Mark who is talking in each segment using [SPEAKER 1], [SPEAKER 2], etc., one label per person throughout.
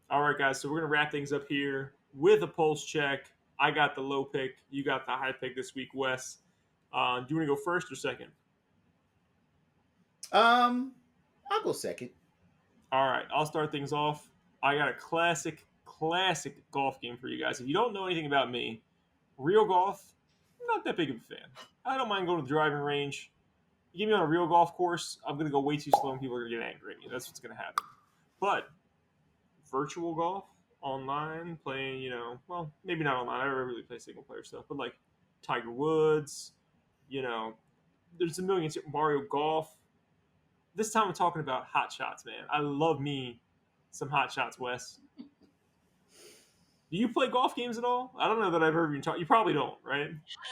[SPEAKER 1] All right, guys. So we're gonna wrap things up here with a pulse check. I got the low pick. You got the high pick this week, Wes. Do you want to go first or second?
[SPEAKER 2] Um, I'll go second.
[SPEAKER 1] All right, I'll start things off. I got a classic golf game for you guys. If you don't know anything about me, real golf, not that big of a fan. I don't mind going to the driving range. You get me on a real golf course, I'm going to go way too slow and people are going to get angry at me. That's what's going to happen. But virtual golf, online, playing, well, maybe not online. I never really play single player stuff, but like Tiger Woods, you know, there's a million Mario Golf. This time I'm talking about hot shots, man. I love me some hot shots, Wes. Do you play golf games at all? I don't know that I've ever even talked. You probably don't, right?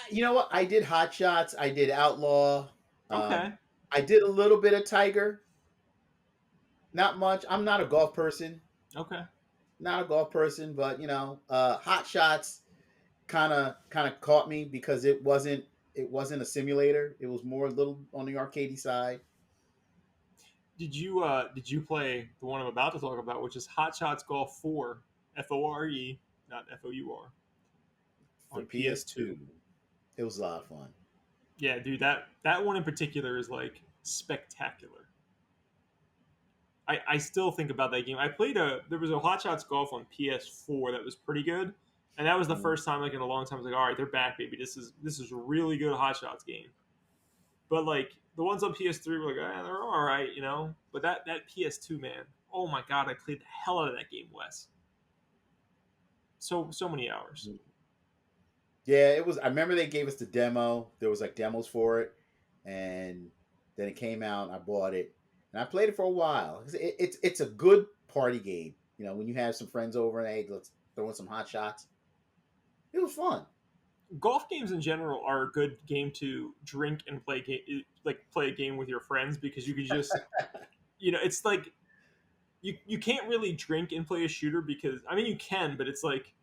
[SPEAKER 2] You know what? I did Hot Shots. I did Outlaw.
[SPEAKER 1] Okay.
[SPEAKER 2] I did a little bit of Tiger. Not much. I'm not a golf person.
[SPEAKER 1] Okay.
[SPEAKER 2] Not a golf person, but Hot Shots kind of caught me because it wasn't a simulator. It was more a little on the arcadey side.
[SPEAKER 1] Did you play the one I'm about to talk about, which is Hot Shots Golf Fore, Fore, not Four,
[SPEAKER 2] For
[SPEAKER 1] on PS2?
[SPEAKER 2] PS2. It was a lot of fun.
[SPEAKER 1] Yeah, dude, that one in particular is like spectacular. I still think about that game. There was a Hot Shots Golf on PS4 that was pretty good, and that was the
[SPEAKER 2] Mm.
[SPEAKER 1] first time like in a long time I was like, all right, they're back, baby. This is a really good Hot Shots game. But like the ones on PS3 were like, they're all right, you know. But that PS2 man, oh my god, I played the hell out of that game, Wes. So many hours.
[SPEAKER 2] Yeah, it was. I remember they gave us the demo. There was like demos for it, and then it came out. And I bought it, and I played it for a while. It's a good party game. When you have some friends over and hey, let's throw in some hot shots. It was fun.
[SPEAKER 1] Golf games in general are a good game to drink and play a game with your friends because you could just it's like you can't really drink and play a shooter because I mean you can, but it's like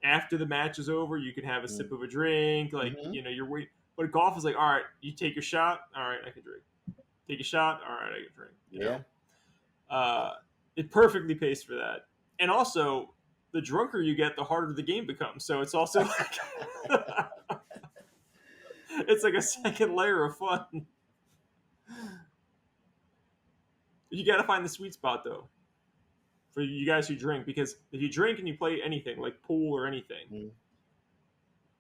[SPEAKER 1] after the match is over, you can have a sip of a drink, like
[SPEAKER 2] Mm-hmm.
[SPEAKER 1] you're wait. But golf is like, all right, you take your shot, all right, I can drink. Take a shot, all right, I can drink.
[SPEAKER 2] Yeah.
[SPEAKER 1] Uh, it perfectly pays for that. And also, the drunker you get, the harder the game becomes. So it's also like it's like a second layer of fun. You got to find the sweet spot though for you guys who drink because if you drink and you play anything like pool or anything,
[SPEAKER 2] Mm.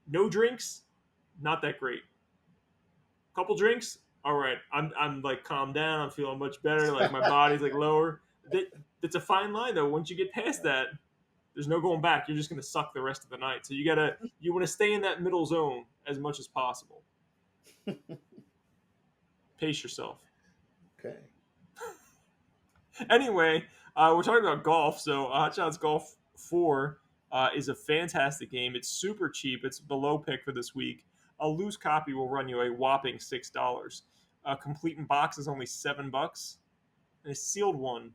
[SPEAKER 1] no drinks, not that great. Couple drinks, all right. I'm like calmed down. I'm feeling much better. Like my body's like lower. It's a fine line though. Once you get past that, there's no going back. You're just gonna suck the rest of the night. So you want to stay in that middle zone as much as possible. Pace yourself.
[SPEAKER 2] Okay.
[SPEAKER 1] Anyway, we're talking about golf. So Hot Shots Golf Four is a fantastic game. It's super cheap. It's below pick for this week. A loose copy will run you a whopping $6. A complete in box is only $7, and a sealed one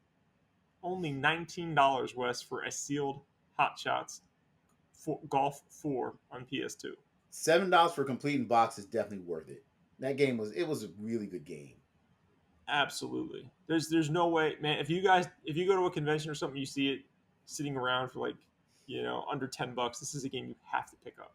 [SPEAKER 1] only $19. West for a sealed Hot Shots Golf Four on PS2.
[SPEAKER 2] $7 for completing box is definitely worth it. That game was a really good game.
[SPEAKER 1] Absolutely. There's no way, man. If you go to a convention or something, you see it sitting around for like under $10. This is a game you have to pick up.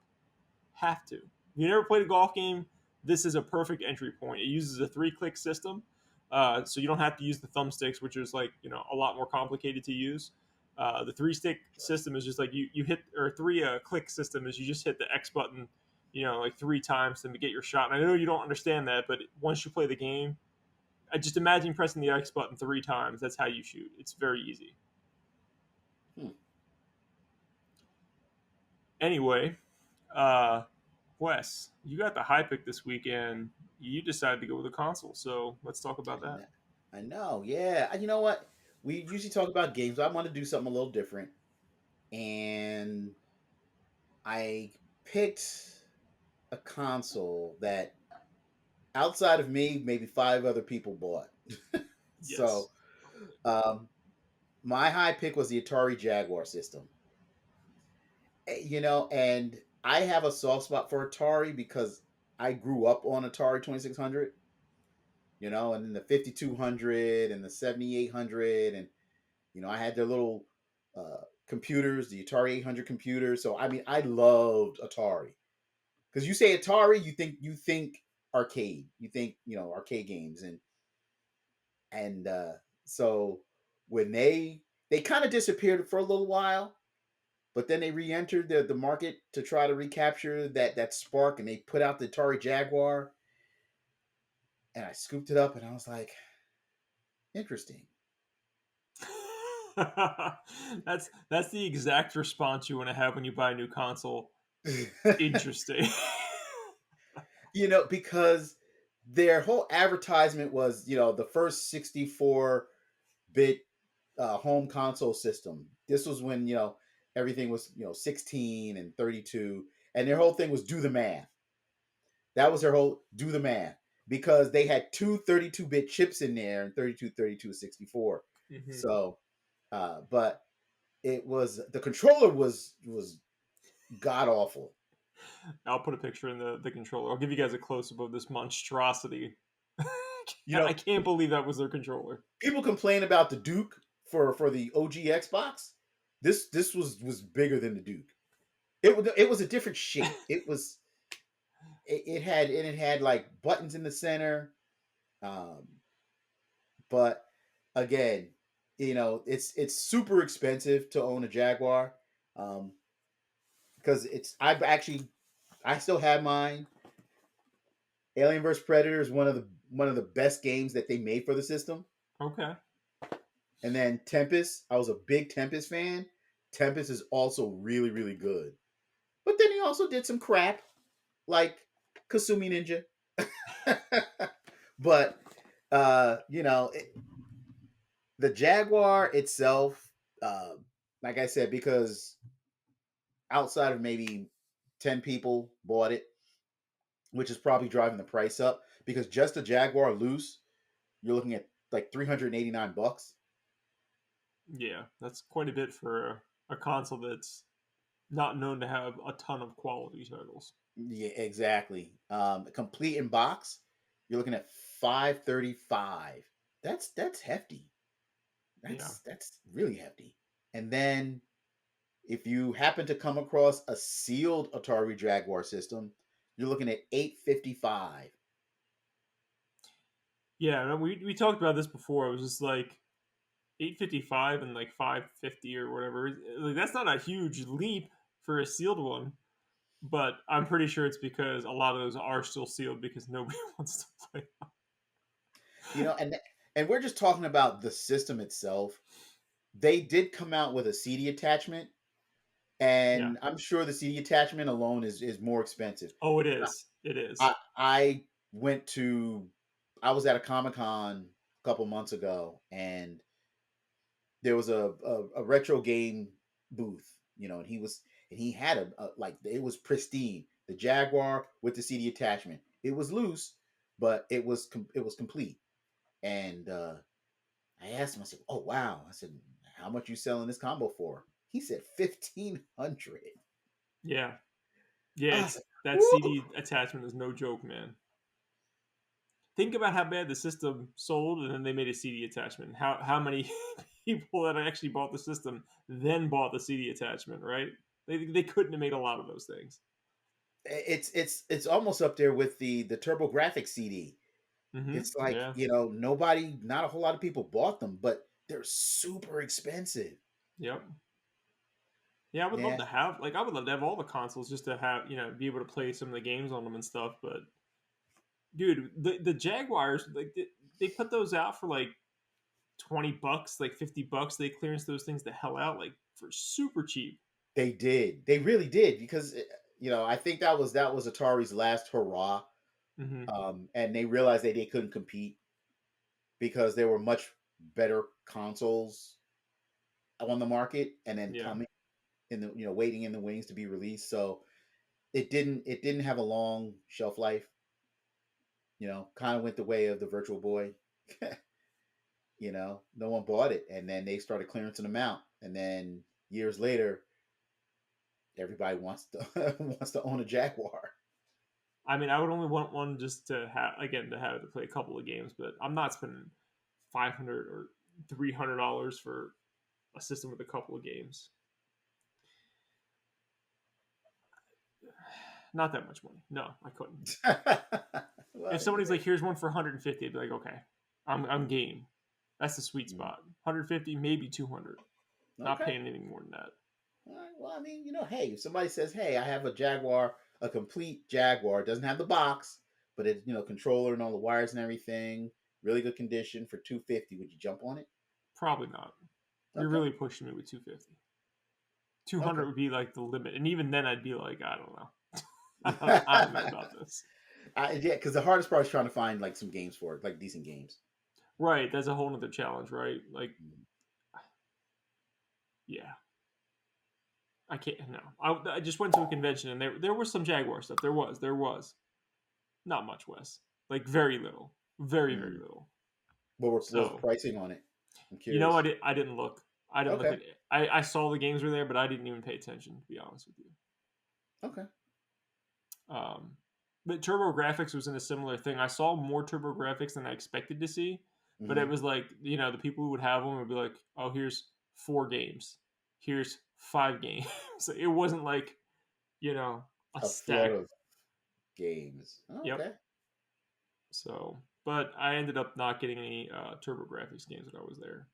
[SPEAKER 1] Have to. If you never played a golf game, this is a perfect entry point. It uses a 3-click system, so you don't have to use the thumbsticks, which is like a lot more complicated to use. The 3-stick system is just like you hit or 3-click system is you just hit the X button, like 3 times to get your shot. And I know you don't understand that, but once you play the game, I just imagine pressing the X button 3 times. That's how you shoot. It's very easy.
[SPEAKER 2] Hmm.
[SPEAKER 1] Anyway, uh, Wes, you got the high pick this weekend. You decided to go with a console, so let's talk about
[SPEAKER 2] I
[SPEAKER 1] that.
[SPEAKER 2] know. I know. Yeah. And you know what? We usually talk about games. But I want to do something a little different, and I picked a console that outside of me, maybe five other people bought. So,
[SPEAKER 1] Yes.
[SPEAKER 2] um, my high pick was the Atari Jaguar system. And I have a soft spot for Atari because I grew up on Atari 2600, and then the 5200 and the 7800. And, I had their little computers, the Atari 800 computer. So I mean, I loved Atari because you say Atari, you think arcade, you think arcade games, and so when they kind of disappeared for a little while, but then they re-entered the market to try to recapture that spark, and they put out the Atari Jaguar, and I scooped it up, and I was like, interesting.
[SPEAKER 1] That's the exact response you want to have when you buy a new console. Interesting.
[SPEAKER 2] Because their whole advertisement was, the first 64-bit home console system. This was when, everything was, 16 and 32, and their whole thing was do the math. That was their whole do the math, because they had two 32-bit chips in there, and 32, 64.
[SPEAKER 1] Mm-hmm.
[SPEAKER 2] So, but it was, the controller was god awful.
[SPEAKER 1] I'll put a picture in the controller. I'll give you guys a close up of this monstrosity.
[SPEAKER 2] You
[SPEAKER 1] I
[SPEAKER 2] know,
[SPEAKER 1] can't believe that was their controller.
[SPEAKER 2] people complain about the Duke for the OG Xbox. This was bigger than the Duke. It was a different shape. It had like buttons in the center. Um, but again, it's super expensive to own a Jaguar. Because I still have mine. Alien vs Predator is one of the best games that they made for the system.
[SPEAKER 1] Okay.
[SPEAKER 2] And then Tempest, I was a big Tempest fan. Tempest is also really, really good. But then he also did some crap like Kasumi Ninja. But the Jaguar itself, uh, like I said, because outside of maybe 10 people bought it, which is probably driving the price up, because just a Jaguar loose, you're looking at like $389.
[SPEAKER 1] Yeah, that's quite a bit for a console that's not known to have a ton of quality titles.
[SPEAKER 2] Yeah, exactly. Complete in box, you're looking at 535. That's hefty.
[SPEAKER 1] Yeah.
[SPEAKER 2] That's really hefty. And then if you happen to come across a sealed Atari Jaguar system, you're looking at 855.
[SPEAKER 1] Yeah, we talked about this before. It was just like 855 and like 550 or whatever. Like that's not a huge leap for a sealed one, but I'm pretty sure it's because a lot of those are still sealed because nobody wants to play.
[SPEAKER 2] And we're just talking about the system itself. They did come out with a CD attachment,
[SPEAKER 1] Yeah.
[SPEAKER 2] and I'm sure the CD attachment alone is more expensive.
[SPEAKER 1] Oh, it is. It is.
[SPEAKER 2] I went to I was at a Comic-Con a couple months ago, and there was a retro game booth, and he had like, it was pristine. The Jaguar with the CD attachment. It was loose, but it was complete. And I asked him, I said, "Oh wow!" I said, "How much you selling this combo for?" He said 1,500.
[SPEAKER 1] Yeah. Yeah,
[SPEAKER 2] I was
[SPEAKER 1] it's
[SPEAKER 2] like,
[SPEAKER 1] that
[SPEAKER 2] "Woo!"
[SPEAKER 1] CD attachment is no joke, man. Think about how bad the system sold, and then they made a CD attachment. How many people that actually bought the system then bought the CD attachment, right? They couldn't have made a lot of those things.
[SPEAKER 2] It's almost up there with the TurboGrafx CD.
[SPEAKER 1] Mm-hmm.
[SPEAKER 2] It's like,
[SPEAKER 1] Yeah.
[SPEAKER 2] not a whole lot of people bought them, but they're super expensive.
[SPEAKER 1] Yep. Yeah, I would love
[SPEAKER 2] Yeah,
[SPEAKER 1] to have I would love to have all the consoles just to have be able to play some of the games on them and stuff. But dude, the Jaguars they put those out for like $20, like $50. They clearance those things the hell out like for super cheap.
[SPEAKER 2] they did. They really did, because I think that was Atari's last hurrah.
[SPEAKER 1] Mm-hmm.
[SPEAKER 2] And they realized that they couldn't compete because there were much better consoles on the market, and then
[SPEAKER 1] Yeah.
[SPEAKER 2] coming in the waiting in the wings to be released. So it didn't have a long shelf life. Kind of went the way of the Virtual Boy. No one bought it, and then they started clearancing them out, and then years later, everybody wants to wants to own a Jaguar.
[SPEAKER 1] I mean, I would only want one just to have again to have to play a couple of games, but I'm not spending $500 or $300 for a system with a couple of games. Not that much money. No, I couldn't.
[SPEAKER 2] Well,
[SPEAKER 1] If somebody's like, "Here's one for 150," I'd be like, "Okay, I'm game." That's the sweet spot. 150, maybe 200. Not
[SPEAKER 2] okay.
[SPEAKER 1] paying anything more than that.
[SPEAKER 2] All right. Well, I mean, hey, if somebody says, "Hey, I have a Jaguar, a complete Jaguar, it doesn't have the box, but it, controller and all the wires and everything, really good condition for 250," would you jump on it?
[SPEAKER 1] Probably not. You're
[SPEAKER 2] Okay.
[SPEAKER 1] really pushing me with 250. 200
[SPEAKER 2] Okay.
[SPEAKER 1] would be like the limit, and even then, I'd be like, I don't know. I don't know about this.
[SPEAKER 2] Yeah, because the hardest part is trying to find like some games for it, like decent games.
[SPEAKER 1] Right, that's a whole other challenge, right? Like, yeah, I can't. No, I just went to a convention, and there was some Jaguar stuff. There was not much, Wes. Like very little, very
[SPEAKER 2] Mm.
[SPEAKER 1] little.
[SPEAKER 2] What was the
[SPEAKER 1] So
[SPEAKER 2] pricing on it? I'm
[SPEAKER 1] you know,
[SPEAKER 2] curious.
[SPEAKER 1] I didn't look. I didn't look
[SPEAKER 2] Okay.
[SPEAKER 1] at it. I saw the games were there, but I didn't even pay attention, to be honest with you.
[SPEAKER 2] Okay.
[SPEAKER 1] But TurboGrafx was in a similar thing. I saw more TurboGrafx than I expected to see, but it
[SPEAKER 2] Mm-hmm.
[SPEAKER 1] was like, the people who would have them would be like, "Oh, here's 4 games. Here's 5 games." So it wasn't like, a
[SPEAKER 2] A flood
[SPEAKER 1] stack.
[SPEAKER 2] of games. Oh,
[SPEAKER 1] Yep.
[SPEAKER 2] okay.
[SPEAKER 1] So, but I ended up not getting any TurboGrafx games when I was there,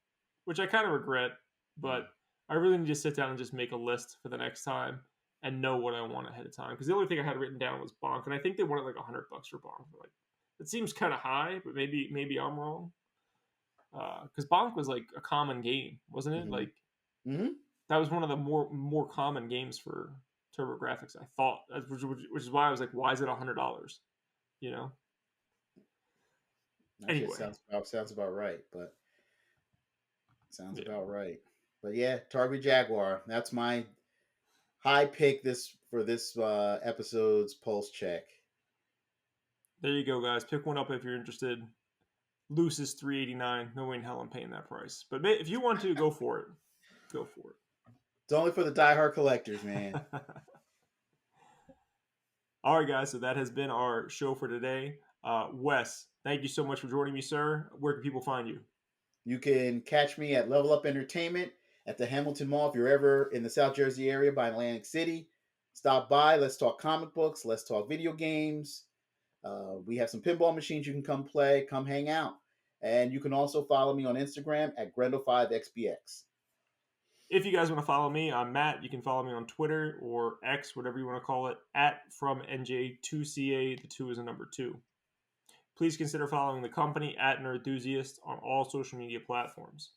[SPEAKER 1] which I kind of regret.
[SPEAKER 2] Mm.
[SPEAKER 1] But I really need to sit down and just make a list for the next time and know what I want ahead of time. Because the only thing I had written down was Bonk, and I think they wanted like $100 for Bonk. Like, it seems kind of high, but maybe I'm wrong. Because Bonk was like a common game, wasn't it?
[SPEAKER 2] Mm-hmm.
[SPEAKER 1] Like
[SPEAKER 2] Mm-hmm.
[SPEAKER 1] that was one of the more common games for TurboGrafx. I thought, which is why I was like, why is it $100? You know.
[SPEAKER 2] Actually, it
[SPEAKER 1] Anyway,
[SPEAKER 2] sounds about right, but sounds
[SPEAKER 1] yeah.
[SPEAKER 2] about right. But yeah, Target Jaguar. That's my high pick for this episode's pulse check.
[SPEAKER 1] There you go, guys. Pick one up if you're interested. Loose is $389. No way in hell I'm paying that price. But if you want to, go for it. Go for
[SPEAKER 2] It's only for the diehard collectors, man.
[SPEAKER 1] it. All right, guys. So that has been our show for today. Wes, thank you so much for joining me, sir. Where can people find you?
[SPEAKER 2] You can catch me at Level Up Entertainment at the Hamilton Mall if you're ever in the South Jersey area by Atlantic City. Stop by. Let's talk comic books. Let's talk video games. We have some pinball machines you can come play. Come hang out. And you can also follow me on Instagram at Grendel5XBX.
[SPEAKER 1] If you guys want to follow me, I'm Matt. You can follow me on Twitter or X, whatever you want to call it, at FromNJ2CA. The 2 is a number 2. Please consider following the company at Nerdthusiast on all social media platforms.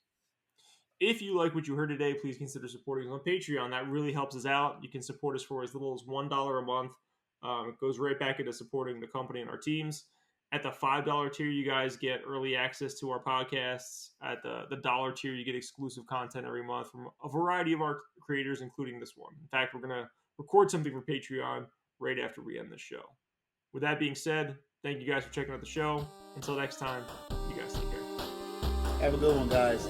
[SPEAKER 1] If you like what you heard today, please consider supporting us on Patreon. That really helps us out. You can support us for as little as $1 a month. It goes right back into supporting the company and our teams. At the $5 tier, you guys get early access to our podcasts. At the dollar tier, you get exclusive content every month from a variety of our creators, including this one. In fact, we're going to record something for Patreon right after we end this show. With that being said, thank you guys for checking out the show. Until next time, you guys take care.
[SPEAKER 2] Have a good one, guys.